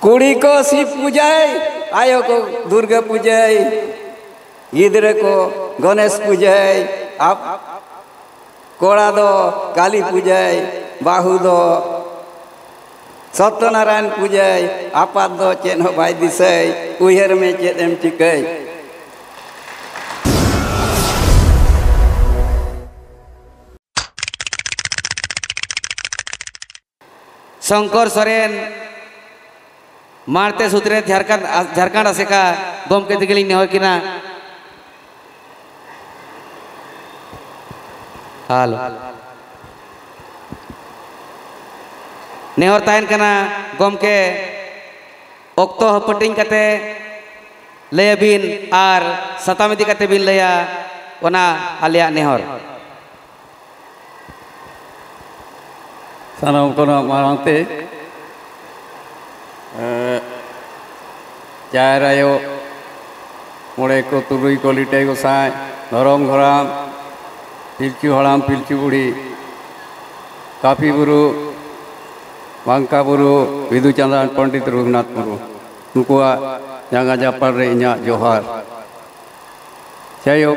कुड़ी को शिव पूजाय आयो को दुर्गा पूजाय गिद्रे को गणेश पूजाय आप कोड़ा दो काली पूजाय बाहु दो सत्यनारायण पूजाय आपात दो चेन हो बाय दिसय उहर में चेत एम चिकय शंकर सोरेन मारते सूत्रे झारखंड आसेका गमके दिगली नेहर किना हाल नेहर तायन कना गमके ओक्तो हपटिंग कते लयबिन आर सताम इदी कते बिन लया ओना आलिया नेहर सानाम कोना मारते चारायो मोड़े को तुरुई को लिटे को साय धरम घराम पिलचू हड़ाम पिलचू बुढ़ी काफी बुरु बांका बुरु विदु चंद्रन पंडित रघुनाथ बुरु नुकुआ जंगा जापार रे इन्या जोहार चायो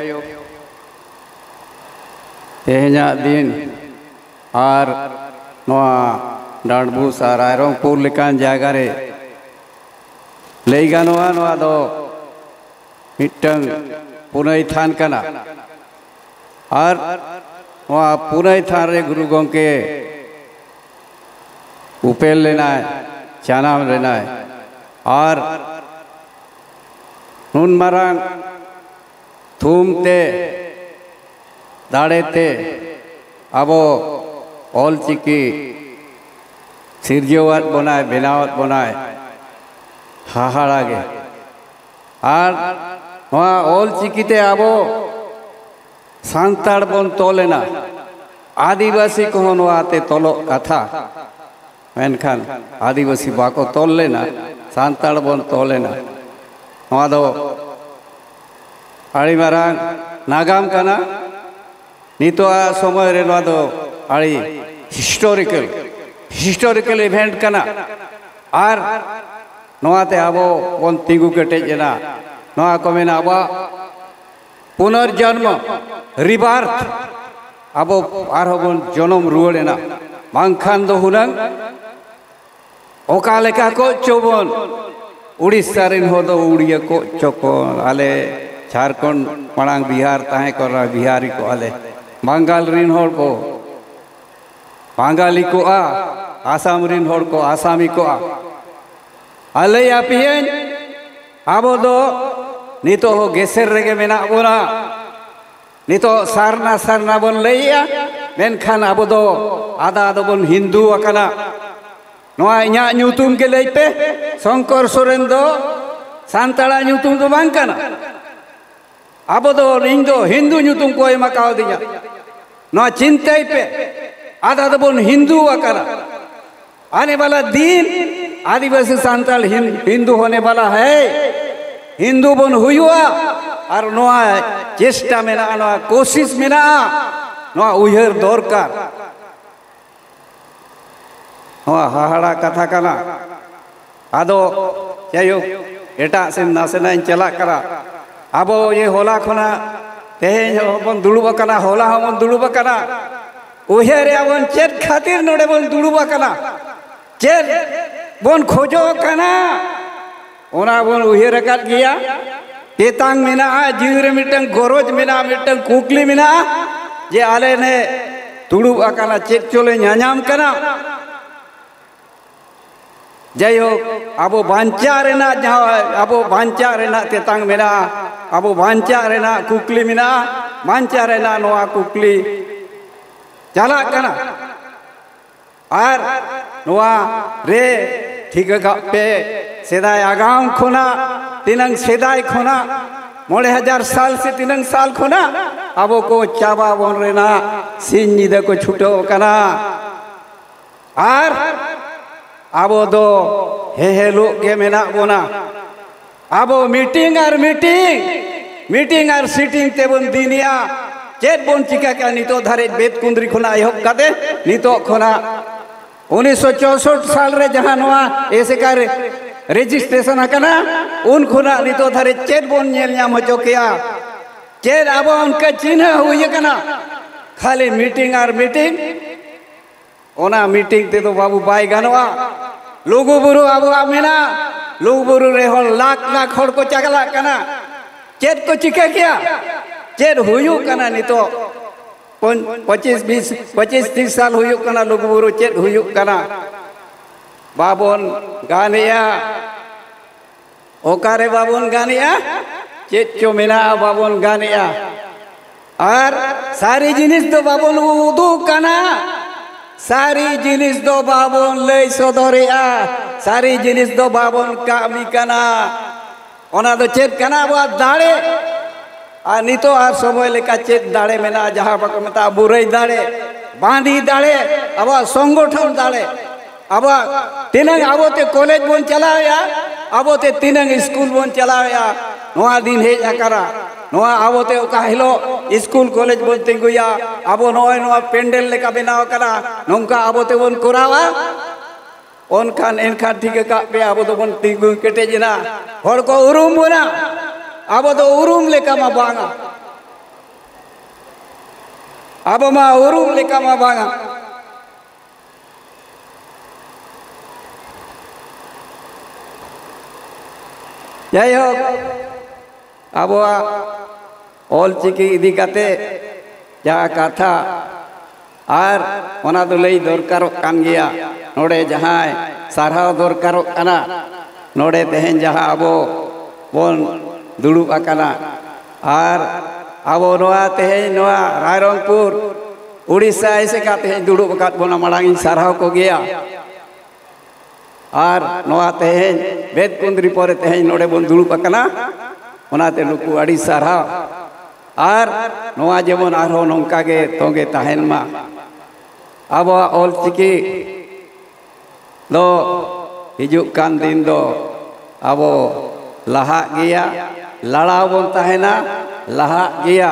तेहन्या दिन आर नोआ डांडबूस आर रायरंगपुर लेकान जायगा रे लई गानोआ नोआ दो मिट्टंग पुनई थान कना आर नोआ पुनई थान रे गुरु गोंके उपेल लेना है चानाम लेना है और नुन मरांग थूमते दाड़ेते अबो ऑल चिकी सिरजोवात बनाए बेनावत बनाए हाहाड़ागे और वहाँ ऑल चिकीते अबो सांताड़ बन तोलेना आदिवासी को होनवाते तोलो कथा मेनखान आदिवासी बाको तोल लेना सांताड़ बन तोलेना वहाँ दो आड़ी मारांग नागाम कना नितो समय रे नवा दो आड़ी हिस्टोरिकल इवेंट कना आर नवाते आबो बन तिगु केटेजना नवा को मेना आबा पुनर्जन्म रिबार्थ आबो आर बन जन्म रुवाड़ेना बांखान दो हुनांग ओका लेका को चोबन उड़ीसा रिन हो दो उड़िया को चोकोन आले झारखंड मांग बिहार ताहे कर बिहारी को आले बंगाल रिन होड़ को बांगाली को आसाम रिन होड़ को आसामी को आले यापियन आबो दो नितो हो गेसेर रेगे मेना बोना नितो सारना बन लैया मेनखान आबो दो आदा आदो बन हिंदू अकना नोआ इन्या न्यूतुम के लई पे शंकर सोरेन दो सांताड़ा न्यूतुम दो बांग कना आबो दो इन दो हिंदू न्यूतुम को एमा काव दिया नोआ चिंताई पे आधा तो बोन हिंदू अकना आने वाला दिन आदिवासी सांताल हिंदू होने वाला है हिंदू बन हुआ और नोआ चेष्टा में ना नोआ कोशिश में ना नोआ उहर दरकार नोआ हाहाड़ा कथा कना आदो जायो एटा से नासेना चला करा आबो ये होला खना तेहें बन दुड़ुब कना होला हमन दुड़ुब कना उहेरे बन चेत खातिर नोडे बन दुड़ुब कना चेत बन खोजो कना ओना बन उहेरे काट गया तेतांग मेना जीवरे मिटंग गरज मेना मिटंग कुकली मेना जे आले ने दुड़ुब कना चेत चोले न्यानाम कना जय हो आबो बांचा रेना जहाँ आबो बांचा रेना तेतांग मेना आबो बांचा रेना कुकली मेना बांचा रेना नोआ कुकली चला कना आर नोआ रे ठीक पे सेदाय आगाम खोना तिनंग सेदाय खोना 9,000 साल से 3 साल खोना आबो को चाबा बन रेना सिन निदा को छुटो कना आर आबो दो हे लोग के मेना बोना आबो मीटिंग आर सीटिंग तेबन दिनिया चेत बन चिका क्या नितो धारे बेत कुंद्री खोना एहब काते नितो खोना 1964 साल रे जहां नोआ ऐसे कर ᱨᱮᱡᱤᱥᱴᱨᱮᱥᱚᱱ ᱟᱠᱟᱱᱟ ᱩᱱ ᱠᱷᱚᱱᱟᱜ ᱱᱤᱛᱚᱜ ᱫᱷᱟᱹᱨᱤᱡ ᱪᱮᱫ ᱵᱚᱱ ᱧᱮᱞ ᱧᱟᱢ ᱦᱚᱪᱚ ᱠᱮᱭᱟ ᱪᱮᱫ ᱟᱵᱚ ᱚᱱᱠᱟ ᱪᱤᱱᱦᱟᱹ ᱦᱩᱭ ᱟᱠᱟᱱᱟ खाली मीटिंग और मीटिंग ओना मीटिंग ते तो बाबू बाय गनवा लुगु बुरु आबो मेना लुगु बुरु रे हर लाख लाख हर को चगला कना चेत को चिका किया चेत हुयु कना नितो 25-30 साल हुयु कना लुगु बुरु चेत हुयु कना बाबोन गानिया ओकारे बाबोन गानिया चेत चो मेना बाबोन गानिया और सारी जिनिस दो बाबोन उदू कना सारी जिनिस दो बाबोन लय सदरिया सारी जिनिस दो बाबोन कामी कना ओना दो चेत कना बा दाड़े और नितो आर समय लेका चेत दाड़े मेना जहां बाको मता बुरई दाड़े बांधी दाड़े अब संगठन दाड़े अब तिनंग आबोते कॉलेज बोन चलाया आबोते तिनंग स्कूल बोन चलाया नोआ दिन हेज आकारा नोआ आबोते ओका हिलो स्कूल कॉलेज बोन तिंगुया आबो नोय नोआ पेंडल लेका बनाव करा नोंका आबोते बोन कोरावा ओनखान एनखान ठीक का पे आबो तो बोन तिंगु केटेजना हर को उरुम बोना आबो तो उरुम लेका मा बांगा आबो मा उरुम लेका मा बांगा जय हो अब ऑल चिकी इदी काते जा कथा और ओना दो लई दरकारो कान गया नोडे जहां सारहाव दरकारो काना नोडे तेहेन जहां अबो बोन दुड़ुब आकाना और अबो नोआ तेहेन नोआ रायरंगपुर उड़ीसा ऐसे का तेहेन दुड़ुब आकात बोना माड़ांग सारहाव को गया और नोआ तेहेन बेद कुंद्री पर तेहेन नोडे बोन दुड़ुब आकाना ओनाते नुकु अड़ी सारहाव और नोआ जेमन आरो नोंका गे तोगे ताहेन मा अब ऑल चिकी दो हिजुक कान दिन दो अब लहा गया लड़ाव बोन ताहेना लहा गया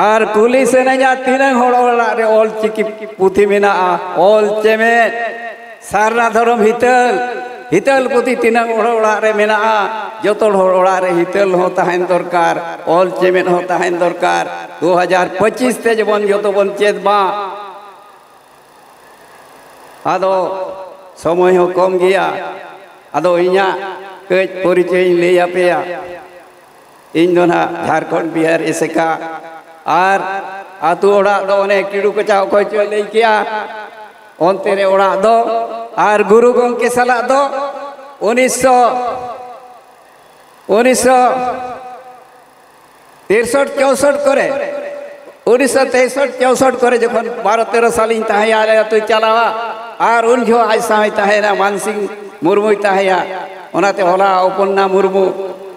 और कुली से नजा तीनंग होड़ ओड़ा रे ऑल चिकी पुथी मेना ऑल चेमेट सारना धरम हितल हितल पुथी तीनंग होड़ ओड़ा रे मेना जोतोड़ होड़ ओड़ा रे हितल हो ताहेन दरकार ऑल चेमेट हो ताहेन दरकार 2025 ते जबन जोतो बन चेद बा आदो समय हो कम गया आदो इन्या कई परिचय ले आपेया इन दोना झारखंड बिहार एसेका और आतु ओड़ा दो ने किडू कचाव को चले किया ओनते रे ओड़ा दो और गुरु गंके सला दो 1963-64 करे 1963-64 करे जखन 12-13 साल इन ताहे आले तो चलावा और उन जो आज साय ताहे ना मानसिंह मुर्मू ताहे या ओनाते होला ओपन्ना मुर्मू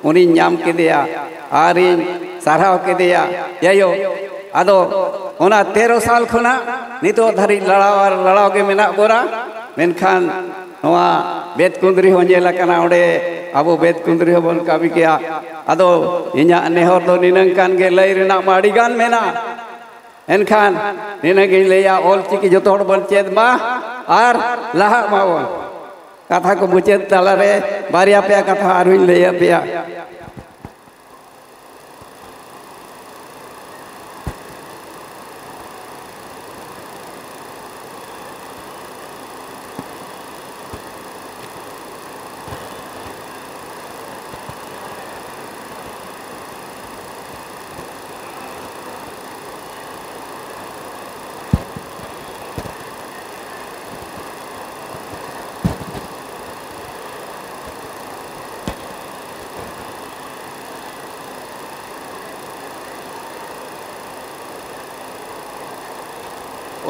उनी नाम के दिया और इन साराव के दिया यायो आदो ओना 13 साल खना नितो धरी लड़ाव के मेना बोरा मेनखान नोआ बेद कुंद्री हो जेला कना ओडे अबो बेद कुंद्री हो बोन काबी किया आदो इन्या नेहर दो निनंकान के लई रेना माड़ी गान मेना एनखान निनगे लेया ऑल चिकी जो तोड़ बन चेद मा और लहा मावन कथा को मुचेद ताला रे बारिया पे कथा आरुइन लेया पेया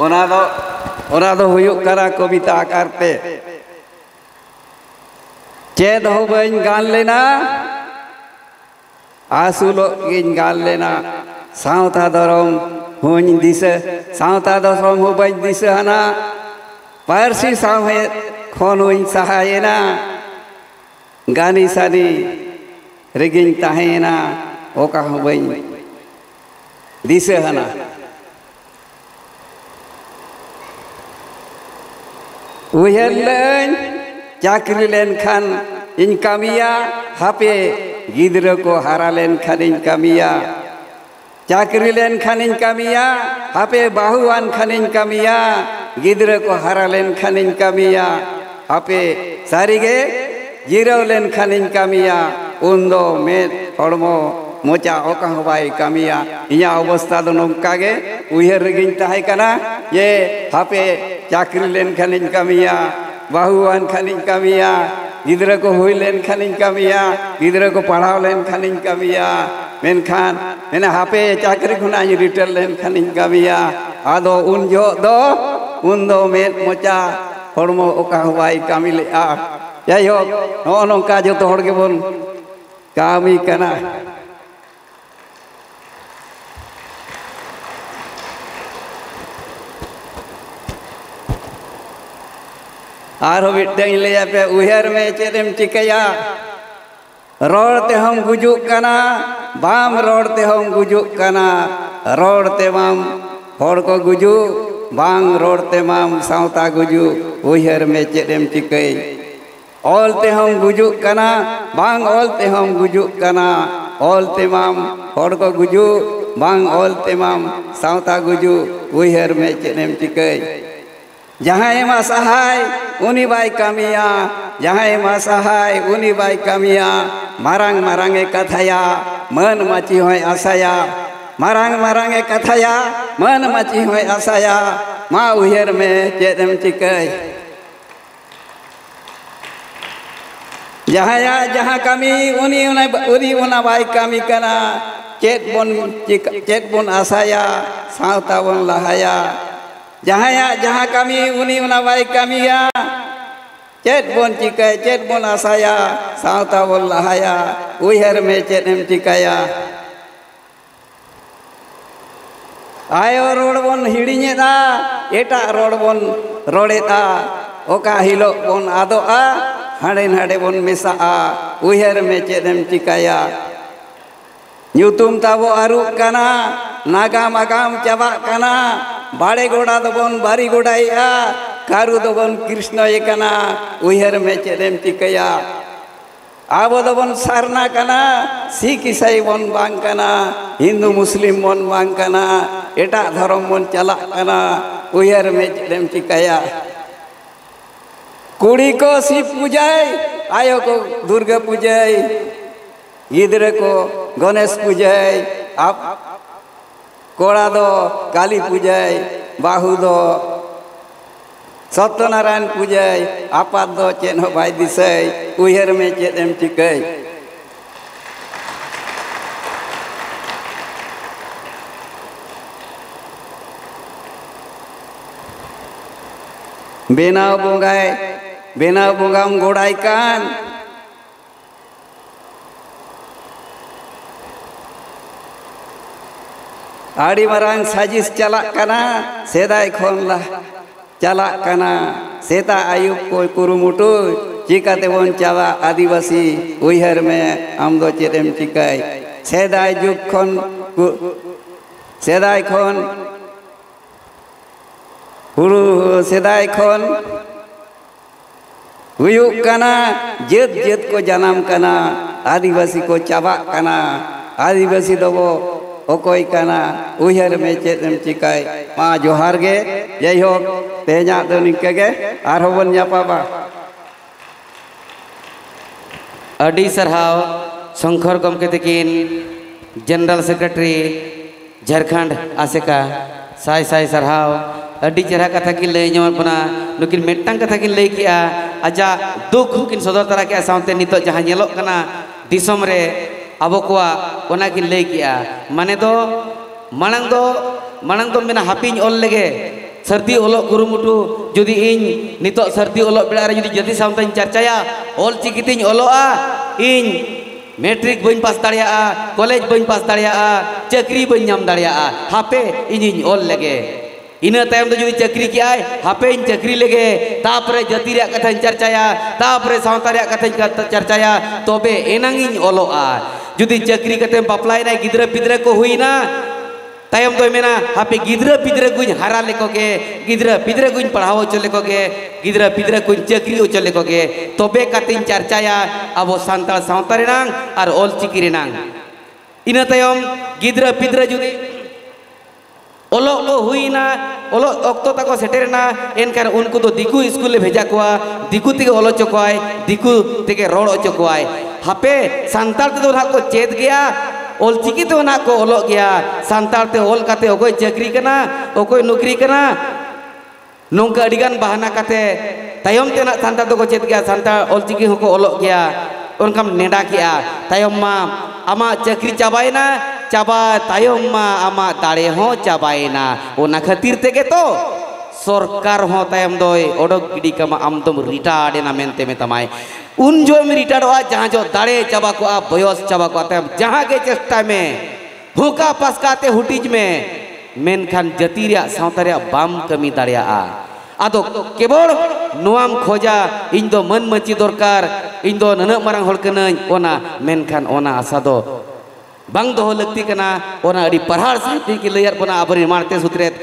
ओना दो हुयुक करा कविता आकार पे चेद हो बइन गान लेना आसुलो गिन गान लेना सावता धरम हुन दिसे सावता धरम हो बइन दिसे हना पारसी सावे खोन हुइन सहायना गानी सानी रेगिन ताहेना ओका हो बइन दिसे हना उयलन चाकरी लेन खान इन कामिया हापे गिद्र को हारा लेन खान इन कामिया चाकरी लेन खान इन कामिया हापे बाहुआन खान इन कामिया गिद्र को हारा लेन खान इन कामिया हापे सारिगे जिराव लेन खान इन कामिया उन्दो में हड़मो मोचा ओका हवाई कामिया इया अवस्था दो नोंकागे उयहर रेगिन ताहे कना ये हापे चाकरी लेन खान इन कामिया बाहुआन खान इन कामिया गिद्र को हुई लेन खान इन कामिया गिद्र को पढ़ाव लेन खान इन कामिया मेनखान मेना हापे चाकरी खुना रिटर्न लेन खान इन कामिया आदो उन जो दो उन दो में मोचा हड़मो ओका हवाई कामी ले आ जाई हो नो नोंका जो तो हड़ के बोन कामी कना आरो बिटंग ले पे उहर में चेदेम चिकया रोड़ते हम गुजुक कना बाम रोड़ते हम गुजुक कना रोड़ते माम हड़ को गुजु बांग रोड़ते माम सावता गुजु उहर में चेदेम चिकई ओलते हम गुजुक कना बांग ओलते हम गुजुक कना ओलते माम हड़ को गुजु बांग ओलते माम सावता गुजु उहर में चेदेम चिकई जहाँ मा सहाय उनी बाई कामिया जहाँ मा सहाय उनी बाई कामिया मारांग मारांगे कथाया मन माची होय आसाया मारांग मारांगे कथाया मन माची होय आसाया मा उहर में चेदम चिकई जहाँ कमी उनी उना बाई कामी कना चेद बोन आसाया सावता बोन लहाया जहाँ कमी उनी उना बाई कामिया चेद बोन चिकाय चेद बोन आसाया सावता बोन लहाया उहर में चेदम चिकाया आयो रोड बोन हिड़ीñेदा एटा रोड बोन रोड़ेदा ओका हिलो बोन आदोआ हाड़े नाड़े बोन मेसाआ उहर में चेदम चिकाया ᱧᱩᱛᱩᱢ ताबो आरुक कना नागाम आगाम चाबा कना बाड़े गोड़ा दोबन बारी गोड़ाया कारू दोबन कृष्ण ये कना उहर में चेदम चिकाया आबो दोबन सारना कना सिख ईसाई बन बांग कना हिंदू मुस्लिम बन बांग कना एटा धर्म बन चला कना उहर में चेदम चिकाया कुड़ी को शिव पूजाय आयो को दुर्गा पूजाय गिद्र को गणेश पूजाय आप कोड़ा दो काली पूजाय बाहु दो सत्यनारायण पूजाय आपात दो चेन हो भाई दिसय उहर में चेदम चिकई बेनाव बोंगाम गोड़ाई कान आड़ी मारांग साजिश चला कना सेदाय खोन ला चला कना सेता आयुब को कुरुमुटु चिकाते बोन चावा आदिवासी उहर में आम दो चेदम चिकाय सेदाय जुग खोन सेदाय खोन हुरु सेदाय खोन हुयुक कना जेत जेत को जन्म कना आदिवासी को चाबा कना आदिवासी दोबो ओकोई कना उहर में चेदम चिकाय मा जोहार गे जय हो तेजा दो निकगे आरो बन जापाबा अडी सरहाव शंकर गमके तकिन जनरल सेक्रेटरी झारखंड आसेका साय साय सरहाव अडी चेहरा कथा किन लय जमन पना नुकिन मेटटांग कथा किन लय किया आजा दुख किन सदर तरा के सावते नितो जहां नेलो कना दिसम रे आबो कोआ ओना किन लय किया माने दो मानंग दो मेना हापिन ओल लेगे सर्दी ओलो कुरुमुटु जुदी इन नितो सर्दी ओलो बेड़ा रे जुदी जति सावते चर्चाया ओल चिकितिन ओलोआ इन मैट्रिक बन पास दाड़िया कॉलेज बन पास दाड़िया चाकरी बन नाम दाड़िया हापे इन ओल लेगे इना तायम तो जुदी चाकरी किया हापे इन चाकरी लेगे तापरे जति रे कथा चर्चाया तापरे सावता रे कथा चर्चाया तबे एनांग इन ओलोआ जुदी चाकरी कते बापलाय ना गिद्रा पिद्रा को हुईना tayam doi mena hape gidra pidra guñ hara lekoge gidra guñ padhaw ocho lekoge gidra guñ chakri ocho lekoge tobe katin charchaya abo santal sawta renang ar ol chiki renang ina tayom gidra pidra judi olok ko huina olok okto tako seterna enkar unku do diku school le bheja koa diku tege olo chokoy diku tege rod ocho koy hape santal te do na ko chet gaya ol chiki te na ko olok gaya santal te ol kate okoy chakri kana okoy nukri kana nongka adigan bahana kate tayom te na santal to ko chet gaya santal ol chiki hoko olok gaya onkam neda kia tayom ma ama chakri chabaina chaba tayom ma ama dare ho chabaina ona khatir tege to सरकार हो तयम दोय ओडक giddy कमा आमदम retard एना मेनते मेतामाय उन जो में retard हुआ जहाँ जो दाड़े चबा को आ बयस चबा को तयम जहाँ के चेष्टा में हुका पासकाते हुटीज में मेनखान जतीरिया सावतारिया बाम कमी दाड़िया आ आदो केवल नोआम खोजा इन दो मन मची दरकार इन दो ननक मारांग हल कनई ओना मेनखान ओना आशा दो बांग दो लगती कना ओना अड़ी पढ़ार साहित्य की लेयर बना आबरी मारते सुतरेत